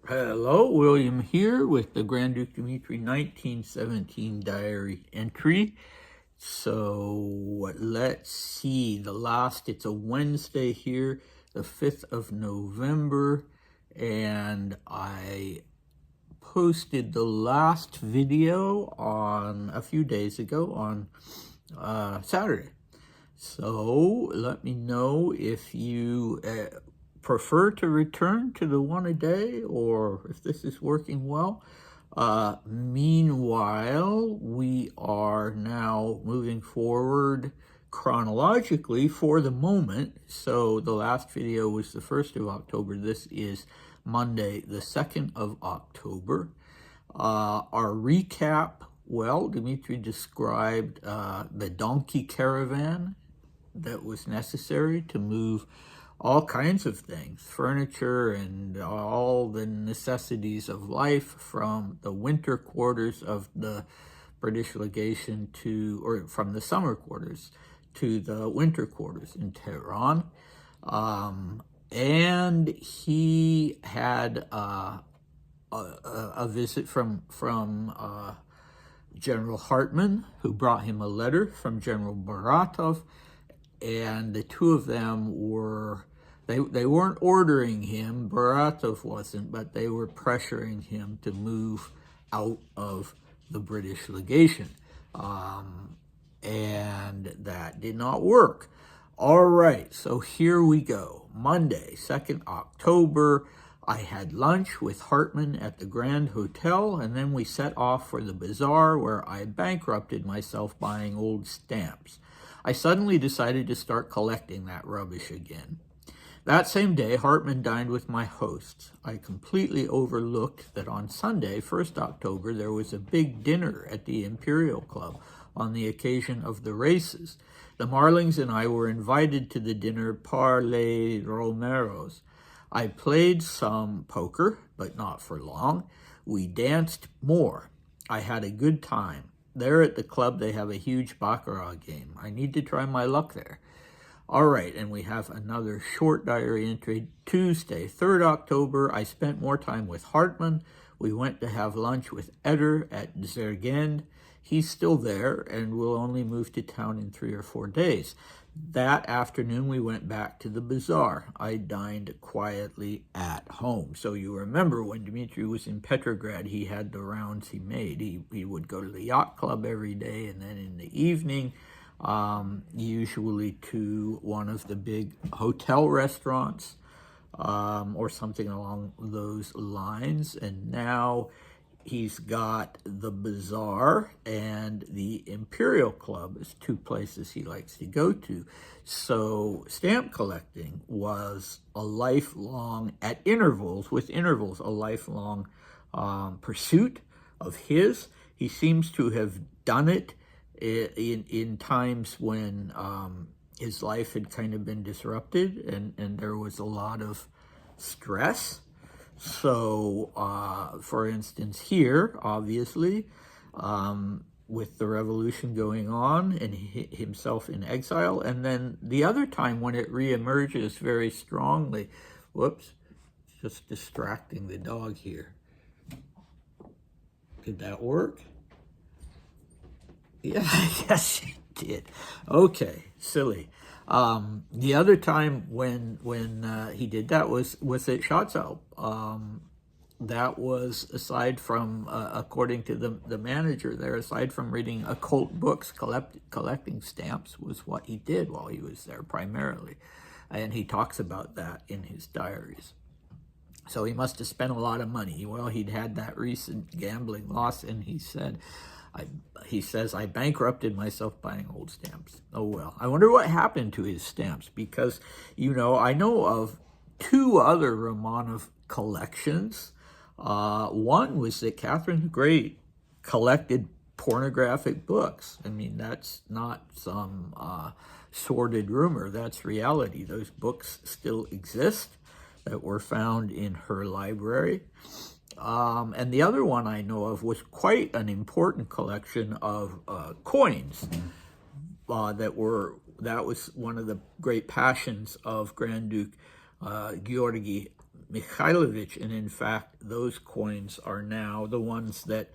Hello, William here with the Grand Duke Dmitri 1917 diary entry. So let's see, it's a Wednesday here, the 5th of November, and I posted the last video on a few days ago on Saturday. So let me know if you prefer to return to the one a day or if this is working well. Meanwhile, we are now moving forward chronologically for the moment. So the last video was the 1st of October. This is Monday, the 2nd of October. Our recap, well, Dmitri described the donkey caravan that was necessary to move all kinds of things, furniture and all the necessities of life from the winter quarters of the British legation from the summer quarters to the winter quarters in Tehran. And he had a visit from General Hartmann, who brought him a letter from General Baratov, and the two of them were, they weren't ordering him, Baratov wasn't, but they were pressuring him to move out of the British legation. And that did not work. All right, so here we go. Monday, 2nd October, I had lunch with Hartmann at the Grand Hotel, and then we set off for the bazaar where I bankrupted myself buying old stamps. I suddenly decided to start collecting that rubbish again. That same day, Hartmann dined with my hosts. I completely overlooked that on Sunday, 1st October, there was a big dinner at the Imperial Club on the occasion of the races. The Marlings and I were invited to the dinner par les Romeros. I played some poker, but not for long. We danced more. I had a good time. There at the club, they have a huge baccarat game. I need to try my luck there. All right, and we have another short diary entry. Tuesday, 3rd October, I spent more time with Hartmann. We went to have lunch with Eder at Zergend. He's still there and will only move to town in 3 or 4 days. That afternoon, we went back to the bazaar. I dined quietly at home. So you remember when Dmitri was in Petrograd, he had the rounds he made. He would go to the yacht club every day, and then in the evening, usually to one of the big hotel restaurants or something along those lines. And now he's got the bazaar and the Imperial Club as two places he likes to go to. So stamp collecting was a lifelong, at intervals, with intervals, a lifelong pursuit of his. He seems to have done it in times when his life had kind of been disrupted and there was a lot of stress. So, for instance, here, obviously, with the revolution going on and himself in exile, and then the other time when it reemerges very strongly, whoops, just distracting the dog here. Did that work? Yeah, yes, it did. Okay, silly. The other time when he did that was at Schatzau. That was, aside from, according to the manager there, aside from reading occult books, collecting stamps was what he did while he was there primarily. And he talks about that in his diaries. So he must have spent a lot of money. Well, he'd had that recent gambling loss, and he says, I bankrupted myself buying old stamps. Oh, well. I wonder what happened to his stamps, because, you know, I know of 2 other Romanov collections. One was that Catherine the Great collected pornographic books. I mean, that's not some sordid rumor. That's reality. Those books still exist that were found in her library. And the other one I know of was quite an important collection of coins that was one of the great passions of Grand Duke Georgy Mikhailovich, and in fact, those coins are now the ones that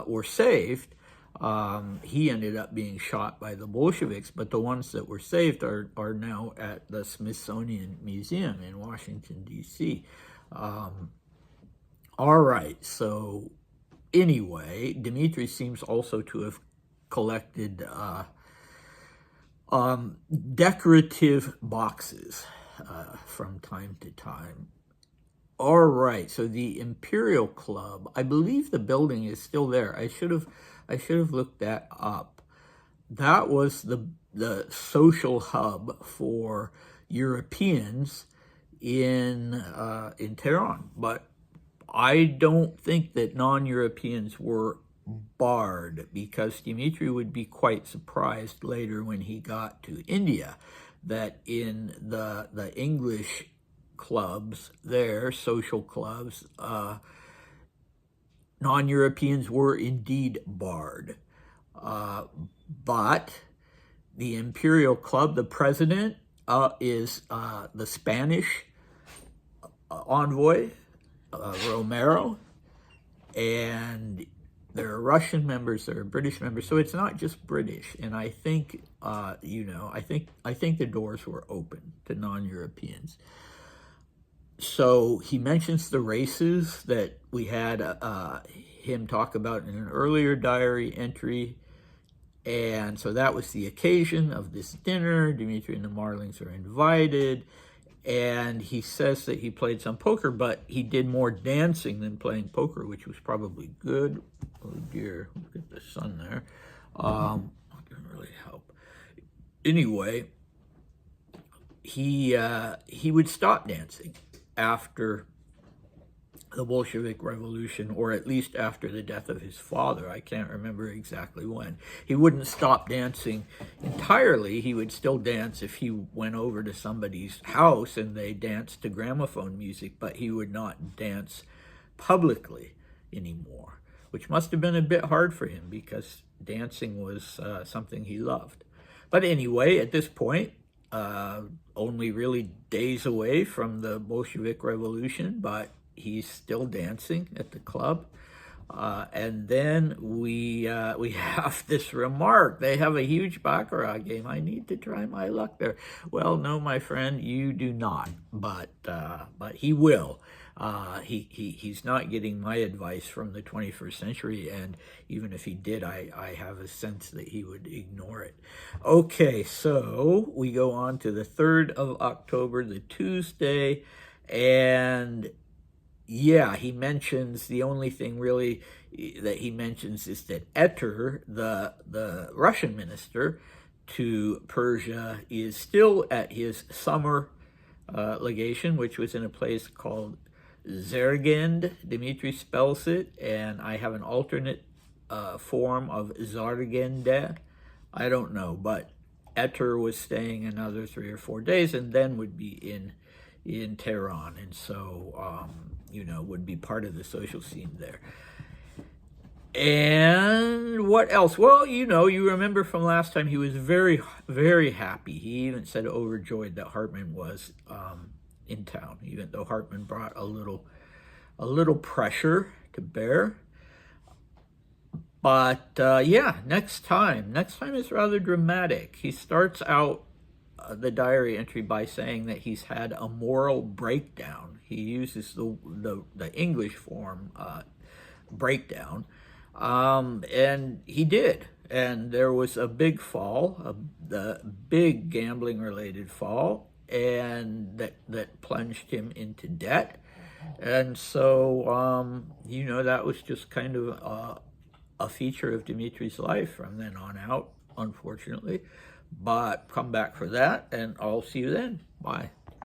were saved. He ended up being shot by the Bolsheviks, but the ones that were saved are now at the Smithsonian Museum in Washington, D.C. All right, so anyway, Dmitri seems also to have collected decorative boxes from time to time. All right, so the Imperial Club, I believe the building is still there. I should have looked that up. That was the social hub for Europeans in Tehran, but I don't think that non-Europeans were barred, because Dmitri would be quite surprised later when he got to India that in the English clubs there, social clubs, non-Europeans were indeed barred. But the Imperial Club, the president is the Spanish envoy, Romero, and there are Russian members, there are British members, so it's not just British. And I think, I think the doors were open to non-Europeans. So he mentions the races that we had him talk about in an earlier diary entry. And so that was the occasion of this dinner. Dmitri and the Marlings are invited. And he says that he played some poker, but he did more dancing than playing poker, which was probably good. Oh dear, look at the sun there. That didn't really help. Anyway, he would stop dancing after the Bolshevik Revolution, or at least after the death of his father. I can't remember exactly when. He wouldn't stop dancing entirely. He would still dance if he went over to somebody's house and they danced to gramophone music, but he would not dance publicly anymore, which must have been a bit hard for him because dancing was something he loved. But anyway, at this point, only really days away from the Bolshevik Revolution, but he's still dancing at the club. And then we have this remark. They have a huge baccarat game. I need to try my luck there. Well, no, my friend, you do not. But he will. He's not getting my advice from the 21st century, and even if he did, I have a sense that he would ignore it. Okay, so we go on to the 3rd of October, the Tuesday, and yeah, he mentions, the only thing really that he mentions is that Etter, the Russian minister to Persia, is still at his summer legation, which was in a place called Zergend. Dmitri spells it, and I have an alternate form of Zargende. I don't know, but Etter was staying another 3 or 4 days and then would be in Tehran, and so would be part of the social scene there. And what else? Well, you remember from last time, he was very, very happy. He even said overjoyed that Hartmann was in town, even though Hartmann brought a little pressure to bear. But yeah, next time is rather dramatic. He starts out the diary entry by saying that he's had a moral breakdown. He uses the English form breakdown, and he did. And there was a big fall, the big gambling-related fall, and that plunged him into debt. And so, that was just kind of a feature of Dmitri's life from then on out, unfortunately. But come back for that, and I'll see you then. Bye.